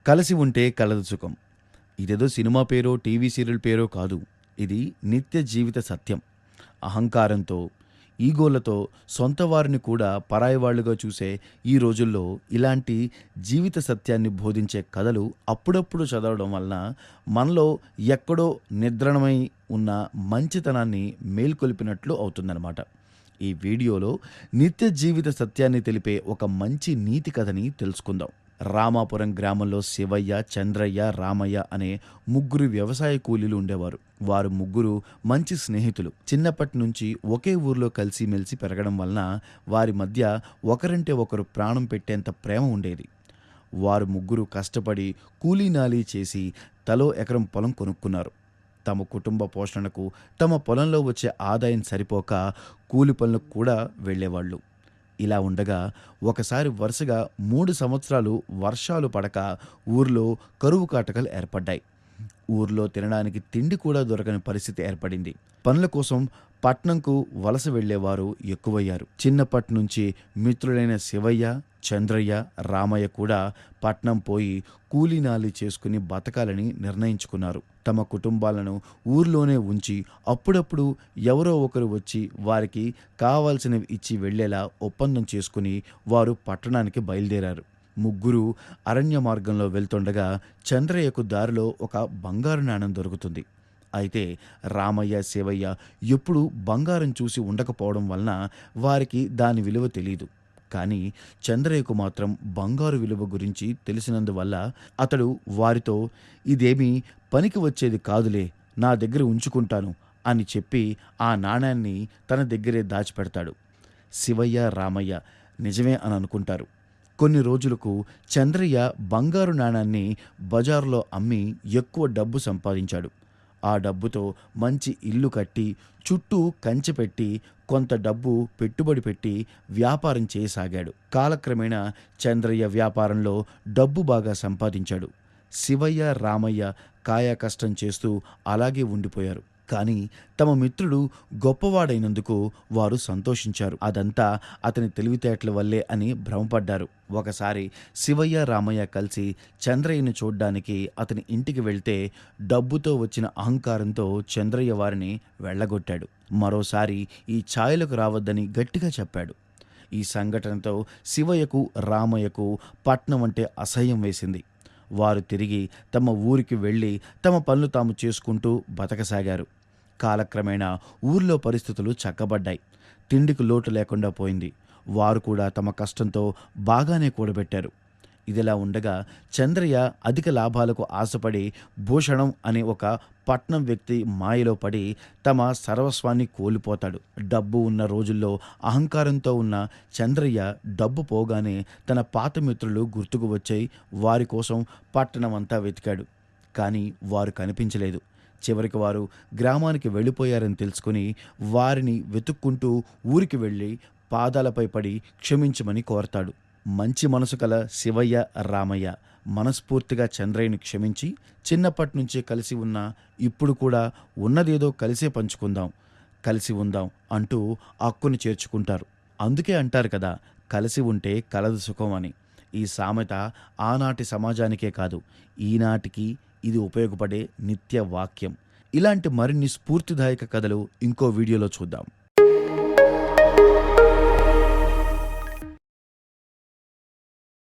కలిసి ఉంటే కలదు సుఖం. ఇదేదో సినిమా పేరో, టీవీ సీరియల్ పేరో కాదు. ఇది నిత్య జీవిత సత్యం. అహంకారంతో, ఈగోలతో సొంత వారిని కూడా పరాయి వాళ్ళుగా చూసే ఈ రోజుల్లో ఇలాంటి జీవిత సత్యాన్ని బోధించే కథలు అప్పుడప్పుడు చదవడం వలన మనలో ఎక్కడో నిద్రణమై ఉన్న మంచితనాన్ని మేల్కొల్పినట్లు అవుతుందన్నమాట. ఈ వీడియోలో నిత్య జీవిత సత్యాన్ని తెలిపే ఒక మంచి నీతి కథని తెలుసుకుందాం. రామాపురం గ్రామంలో శివయ్య, చంద్రయ్య, రామయ్య అనే ముగ్గురు వ్యవసాయ కూలీలు ఉండేవారు. వారు ముగ్గురు మంచి స్నేహితులు. చిన్నప్పటి నుంచి ఒకే ఊర్లో కలిసిమెలిసి పెరగడం వలన వారి మధ్య ఒకరంటే ఒకరు ప్రాణం పెట్టేంత ప్రేమ ఉండేది. వారు ముగ్గురు కష్టపడి కూలీనాలీ చేసి తలో ఎకరం పొలం కొనుక్కున్నారు. తమ కుటుంబ పోషణకు తమ పొలంలో వచ్చే ఆదాయం సరిపోక కూలి పనులకు కూడా వెళ్ళేవాళ్ళు. ఇలా ఉండగా ఒకసారి వరుసగా 3 సంవత్సరాలు వర్షాలు పడక ఊర్లో కరువు కాటకాలు ఏర్పడ్డాయి. ఊర్లో తినడానికి తిండి కూడా దొరకని పరిస్థితి ఏర్పడింది. పనుల కోసం పట్నంకు వలస వెళ్లేవారు ఎక్కువయ్యారు. చిన్నప్పటి నుంచి మిత్రులైన శివయ్య, చంద్రయ్య, రామయ్య కూడా పట్నం పోయి కూలీనాలి చేసుకుని బతకాలని నిర్ణయించుకున్నారు. తమ కుటుంబాలను ఊర్లోనే ఉంచి అప్పుడప్పుడు ఎవరో ఒకరు వచ్చి వారికి కావాల్సినవి ఇచ్చి వెళ్లేలా ఒప్పందం చేసుకుని వారు పట్టణానికి బయలుదేరారు. ముగ్గురు అరణ్య మార్గంలో వెళ్తుండగా చంద్రయ్యకు దారిలో ఒక బంగారు నాణెం దొరుకుతుంది. అయితే రామయ్య, శివయ్య ఎప్పుడూ బంగారం చూసి ఉండకపోవడం వలన వారికి దాని విలువ తెలియదు. కానీ చంద్రయ్యకు మాత్రం బంగారు విలువ గురించి తెలిసినందువల్ల అతడు వారితో, ఇదేమీ పనికి వచ్చేది కాదులే, నా దగ్గర ఉంచుకుంటాను అని చెప్పి ఆ నాణాన్ని తన దగ్గరే దాచిపెడతాడు. శివయ్య, రామయ్య నిజమే అని అనుకుంటారు. కొన్ని రోజులకు చంద్రయ్య బంగారు నాణాన్ని బజారులో అమ్మి ఎక్కువ డబ్బు సంపాదించాడు. ఆ డబ్బుతో మంచి ఇల్లు కట్టి చుట్టూ కంచె పెట్టి కొంత డబ్బు పెట్టుబడి పెట్టి వ్యాపారం చేయసాగాడు. కాలక్రమేణా చంద్రయ్య వ్యాపారంలో డబ్బు బాగా సంపాదించాడు. శివయ్య, రామయ్య కాయ కష్టం చేస్తూ అలాగే ఉండిపోయారు. కానీ తమ మిత్రుడు గొప్పవాడైనందుకు వారు సంతోషించారు. అదంతా అతని తెలివితేటల వల్లే అని భ్రమపడ్డారు. ఒకసారి శివయ్య, రామయ్య కలిసి చంద్రయ్యను చూడ్డానికి అతని ఇంటికి వెళ్తే డబ్బుతో వచ్చిన అహంకారంతో చంద్రయ్య వారిని వెళ్ళగొట్టాడు. మరోసారి ఈ ఛాయలకు రావద్దని గట్టిగా చెప్పాడు. ఈ సంఘటనతో శివయ్యకు, రామయ్యకు పట్నం అంటే అసహ్యం వేసింది. వారు తిరిగి తమ ఊరికి వెళ్ళి తమ పనులు తాము చేసుకుంటూ బతకసాగారు. కాలక్రమేణా ఊర్లో పరిస్థితులు చక్కబడ్డాయి. తిండికి లోటు లేకుండా పోయింది. వారు కూడా తమ కష్టంతో బాగానే కూడబెట్టారు. ఇదిలా ఉండగా చంద్రయ్య అధిక లాభాలకు ఆశపడి భూషణం అనే ఒక పట్నం వ్యక్తి మాయలో పడి తమ సర్వస్వాన్ని కోల్పోతాడు. డబ్బు ఉన్న రోజుల్లో అహంకారంతో ఉన్న చంద్రయ్య డబ్బు పోగానే తన పాత మిత్రులు గుర్తుకు వచ్చాయి. వారి కోసం పట్టణం అంతా వెతికాడు. కానీ వారు కనిపించలేదు. చివరికి వారు గ్రామానికి వెళ్ళిపోయారని తెలుసుకుని వారిని వెతుక్కుంటూ ఊరికి వెళ్ళి పాదాలపై పడి క్షమించమని కోరతాడు. మంచి మనసు కల శివయ్య, రామయ్య మనస్ఫూర్తిగా చంద్రయ్యని క్షమించి చిన్నప్పటి నుంచే కలిసి ఉన్న ఇప్పుడు కూడా ఉన్నదేదో కలిసే పంచుకుందాం, కలిసి ఉందాం అంటూ హక్కుని చేర్చుకుంటారు. అందుకే అంటారు కదా, కలిసి ఉంటే కలదు సుఖం అని. ఈ సామెత ఆనాటి సమాజానికే కాదు, ఈనాటికి ఇది ఉపయోగపడే నిత్య వాక్యం. ఇలాంటి మరిన్ని స్ఫూర్తిదాయక కథలు ఇంకో వీడియోలో చూద్దాం.